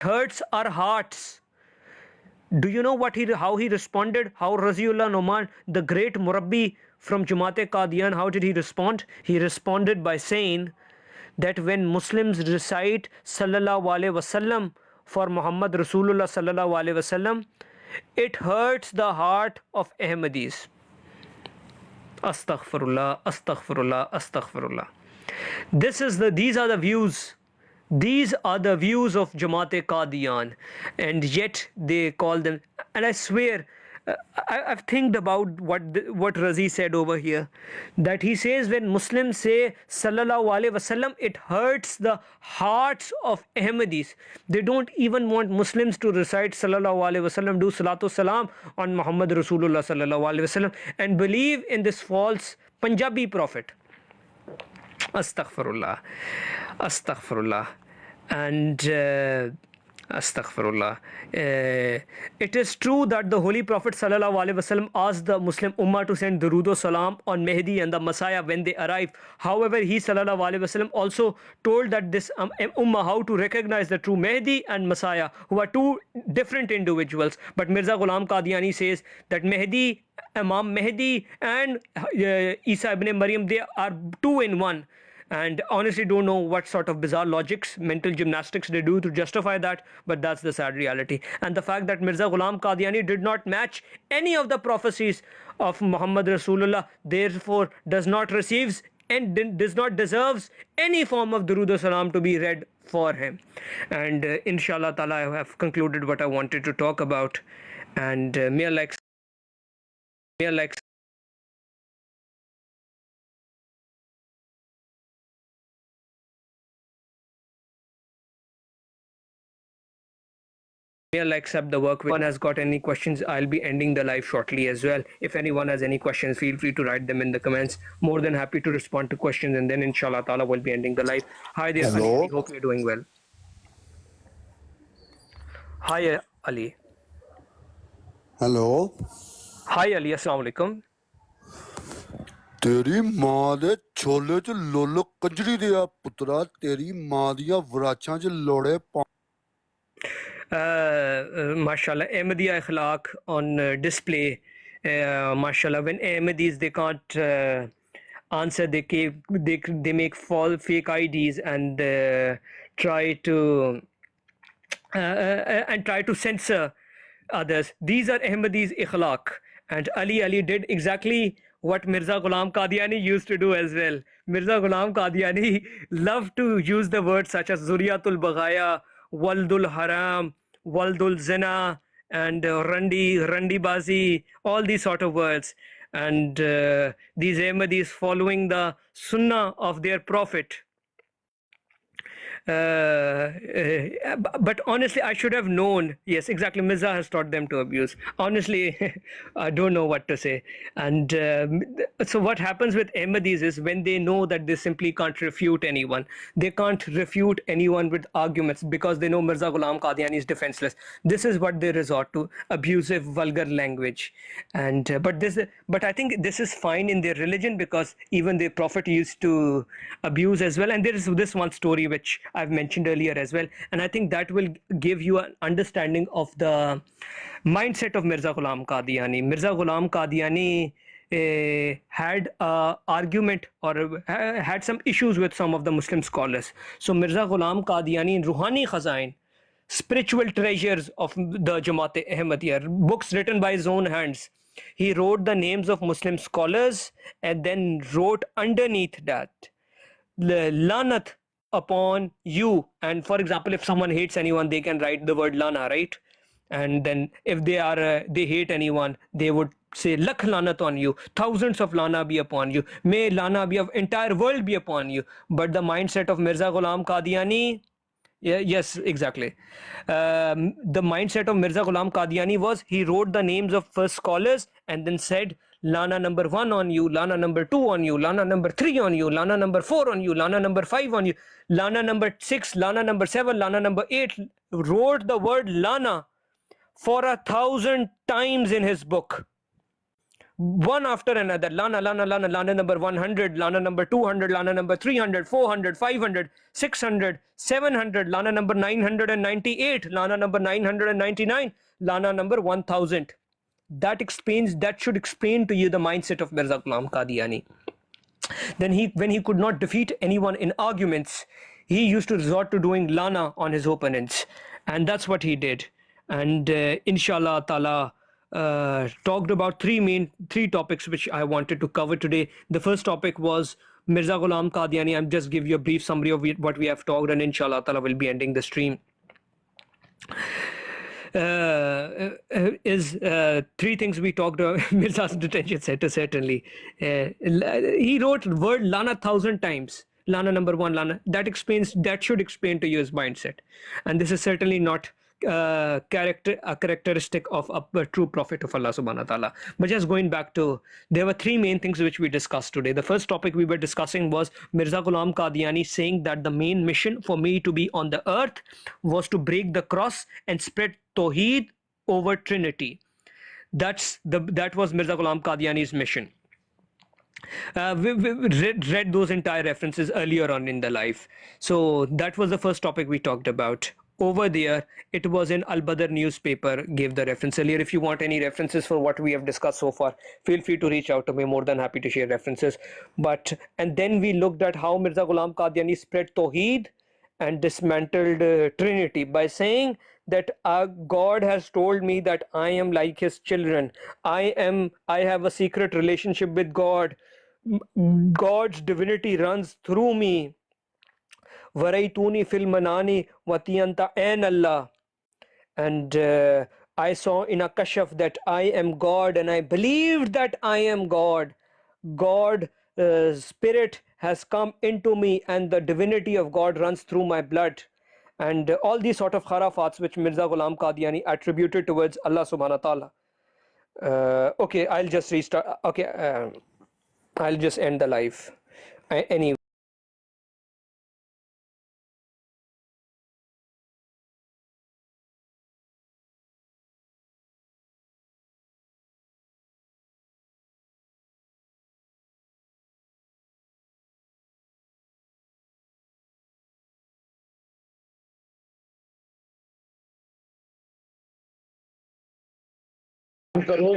hurts our hearts. Do you know how he responded? How Raziullah Noman, the great Murabbi from Jamaat-e Qadian, how did he respond? He responded by saying that when Muslims recite Sallallahu Alaihi Wasallam for Muhammad Rasulullah Sallallahu Alaihi Wasallam, it hurts the heart of Ahmadis. Astaghfirullah, astaghfirullah, astaghfirullah. These are the views. These are the views of Jamaat-e Qadian, and yet they call them. And I swear, I've think about what Razi said over here, that he says when Muslims say Sallallahu Alaihi Wasallam, it hurts the hearts of Ahmadis. They don't even want Muslims to recite Sallallahu Alaihi Wasallam, do Salatu Salam on Muhammad Rasulullah Sallallahu Alaihi Wasallam, and believe in this false Punjabi prophet. Astaghfirullah, astaghfirullah, and astaghfirullah. It is true that the Holy Prophet Sallallahu Alaihi Wasallam asked the Muslim Ummah to send Durood Salam on Mehdi and the Messiah when they arrive. However, he Sallallahu Alaihi Wasallam also told that this Ummah how to recognize the true Mehdi and Messiah, who are two different individuals. But Mirza Ghulam Qadiani says that Mehdi, Imam Mehdi and Isa ibn Maryam, they are two in one. And honestly don't know what sort of bizarre logics, mental gymnastics they do to justify that, but that's the sad reality. And the fact that Mirza Ghulam Qadiani did not match any of the prophecies of Muhammad Rasulullah, therefore does not receives and does not deserves any form of Durood Salam to be read for him. And inshallah ta'ala, I have concluded what I wanted to talk about. And may Allah accept the work. If anyone has got any questions, I'll be ending the live shortly as well. If anyone has any questions, feel free to write them in the comments. More than happy to respond to questions, and then inshallah ta'ala we'll be ending the live. Hi there, Hello. Ali. Hope you're doing well. Hi Ali. Hello. Hi Ali, assalamu alaikum. तेरी मां दे छोले च लोलो कंजरी दिया पुत्रा, तेरी मां दिया वराछां च लोड़े Mashallah, Ahmadiyya Akhlaq on display. Mashallah, when Ahmadis they can't answer, they make fake IDs and try to censor others. These are Ahmadis Akhlaq, and Ali did exactly what Mirza Ghulam Qadiani used to do as well. Mirza Ghulam Qadiani loved to use the words such as Zuriyatul Baghaya, Waldul Haram, Waldul Zina, and Randi Bazi, all these sort of words. And these Ahmadis following the Sunnah of their Prophet. But honestly, I should have known. Yes, exactly. Mirza has taught them to abuse. Honestly, I don't know what to say. And so what happens with Ahmadis is when they know that they simply can't refute anyone, they can't refute anyone with arguments because they know Mirza Ghulam Qadiani is defenseless. This is what they resort to: abusive, vulgar language. And but I think this is fine in their religion because even the Prophet used to abuse as well. And there is this one story which I've mentioned earlier as well, and I think that will give you an understanding of the mindset of Mirza Ghulam Qadiani. Mirza Ghulam Qadiani had an argument or had some issues with some of the Muslim scholars. So Mirza Ghulam Qadiani in Ruhani Khazain, spiritual treasures of the Jamaat Ahmadiyya, books written by his own hands, he wrote the names of Muslim scholars and then wrote underneath that, Lanat upon you. And for example, if someone hates anyone, they can write the word Lana, right? And then if they hate anyone, they would say lakh lanat on you, thousands of lana be upon you, may lana be of entire world be upon you. But the mindset of Mirza Ghulam Qadiani, yes, exactly. The mindset of Mirza Ghulam Qadiani was he wrote the names of first scholars and then said Lana number 1 on you, Lana number 2 on you, Lana number 3 on you, Lana number 4 on you, Lana number 5 on you, Lana number 6, Lana number 7, Lana number 8, wrote the word Lana for 1,000 times in his book. one after another. Lana, Lana, Lana, Lana number 100, Lana number 200, Lana number 300, 400, 500, 600, 700, Lana number 998, Lana number 999, Lana number 1000. That should explain to you the mindset of Mirza Ghulam Qadiani. Then when he could not defeat anyone in arguments, he used to resort to doing lana on his opponents, and that's what he did. And inshallah ta'ala, talked about three topics which I wanted to cover today. The first topic was Mirza Ghulam Qadiani. I'm just give you a brief summary of what we have talked, and inshallah ta'ala we'll be ending the stream. Is three things we talked about. Mirza's detention center, certainly. He wrote word lana 1,000 times. Lana number 1, lana. That should explain to you his mindset. And this is certainly not a characteristic of a true prophet of Allah subhanahu wa ta'ala. But just going back to, there were three main things which we discussed today. The first topic we were discussing was Mirza Ghulam Qadiani saying that the main mission for me to be on the earth was to break the cross and spread Tawheed over Trinity. That was Mirza Ghulam Qadiani's mission. We read those entire references earlier on in the life. So that was the first topic we talked about. Over there, it was in Al Badr newspaper, gave the reference earlier. If you want any references for what we have discussed so far, feel free to reach out to me. More than happy to share references. And then we looked at how Mirza Ghulam Qadiani spread Tawheed and dismantled Trinity by saying that God has told me that I am like his children. I have a secret relationship with God. God's divinity runs through me. Waraituni fil manani watiyanta an Allah. And I saw in a kashaf that I am God, and I believed that I am God. God spirit has come into me, and the divinity of God runs through my blood. And all these sort of kharafats which Mirza Ghulam Qadiani attributed towards Allah subhanahu wa ta'ala. Okay, I'll just restart. Okay, I'll just end the live. Anyway. करो